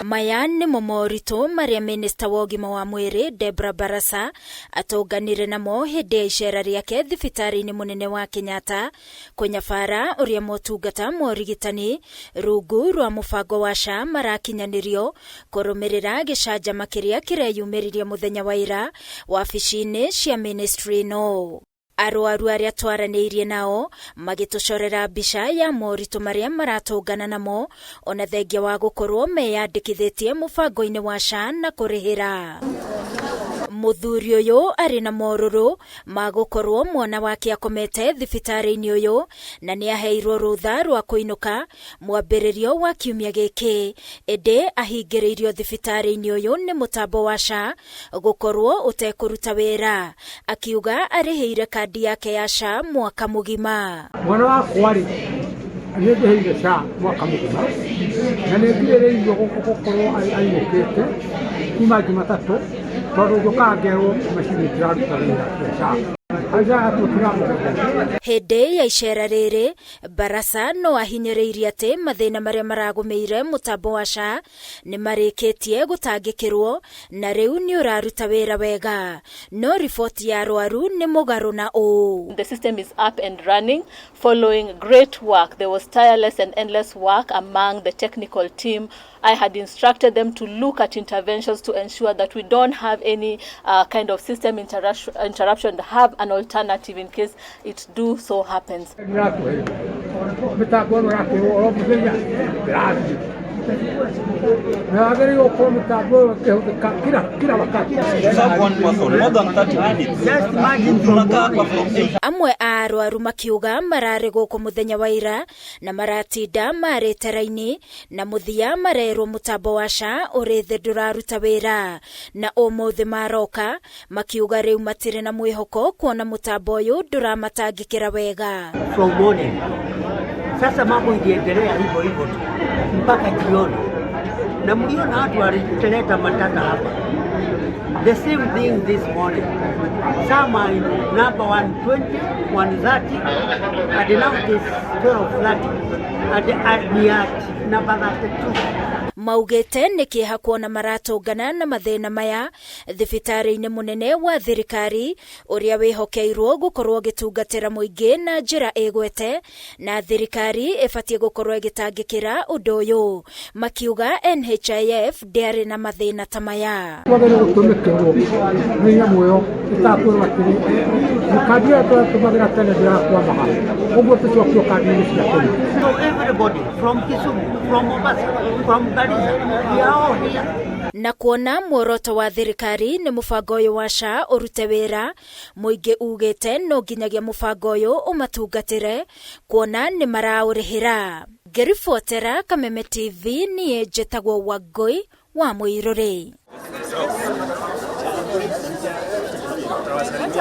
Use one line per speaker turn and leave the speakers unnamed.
Maya nĩ moritũ marĩa Minista wa ũgima wa mwĩrĩ Debra Barasa atonganire namo hĩndĩ ya icera rĩake thibitari-inĩ mũnene wa Kenyatta kũnyabara ũrĩa motungata ma ũrigitani rungu rwa mũbango wa SHA marakinyanĩrio kũrũmĩrĩra gĩcanjama kĩrĩa kĩreyumĩririe mũthenya wa ira wabici-inĩ cia ministry no. Arwaru arĩa twaranĩirie nao magĩtũcorera mbica ya moritũ marĩa maratũngana namo ona thengia wa gũkorwo meyandĩkithĩtie mũbango-inĩ wa SHA na kũrĩhĩra. Mũthuri ũyũ arĩ na morũrũ ma gũkorwo mwana wake akomete thibitari-inĩ ũyũ na nĩ aheirwo rũtha rwa kũinũka mwambĩrĩrio wa kiumia gĩkĩ, ĩndĩ ahingĩrĩirio thibitari-inĩ ũyũ nĩ mũtambo wa SHA gũkorwo ũtekũruta wĩra, akiuga arĩhĩire kandi yake ya SHA mwaka mũgima.
Mwana wakwa rĩ nĩndĩhĩire SHA mwaka mũgima na nĩngirĩrĩirio gũkorwo ainũkĩte kuma Jumatatũ tondũ gũkangerwo macini tiraruta wĩra SHA.
Hĩndĩ ya icera rĩrĩ Barasa no ahinyĩrĩirie atĩ mathĩna marĩa maragũmĩire mũtambo wa SHA nĩ marĩkĩtie gũtangĩkĩrwo na rĩu nĩ ũraruta wĩra wega, no riboti ya arwaru nĩ mũgarũ na ũũ.
The system is up and running following great work. There was tireless and endless work among the technical team. I had instructed them to look at interventions to ensure that we don't have any kind of system interruption, have an alternative in case it do so happens.
Amwe a arwaru makiuga mararĩ gũkũ mũthenya wa ira na maratinda marĩte raini na mũthia marerwo mũtambo wa SHA ũrĩ thĩ ndũraruta wĩra, na ũmũthĩ maroka makiuga rĩu matirĩ na mwĩhoko kuona mũtambo ũyũ ndũramatangĩkĩra wega.
From morning sasa mambo iliendelea hivyo hivyo tu mpaka jioni, na mliona watu waliteleta matata hapa. The same thing this morning. Some are in number 120, 130, and now it is 1230, and we are number 32.
Maugĩte nĩ kĩeha kuona maratũngana na mathĩna maya thibitari-inĩ mũnene wa thirikari ũrĩa wĩhokeirwo gũkorwo gĩtungatĩra mũingĩ na njĩra ĩgwete, na thirikari ĩbatiĩ gũkorwo ĩgĩtangĩkĩra ũndũ ũyũ, makiuga NHIF ndĩarĩ na mathĩna ta maya.
So everybody from Kisumu, from Mombasa, from Garissa, we are all here.
Na kuona muoroto wa thirikari nĩ mũbango ũyũ wa SHA ũrute wĩra, mũingĩ ugĩte no nginyagia mũbango ũyũ ũmatungatĩre kuona nĩ maraũrĩhĩra. Ngĩribotera Kameme TV niĩ njĩtagwo Wangui wa Mũirũrĩ.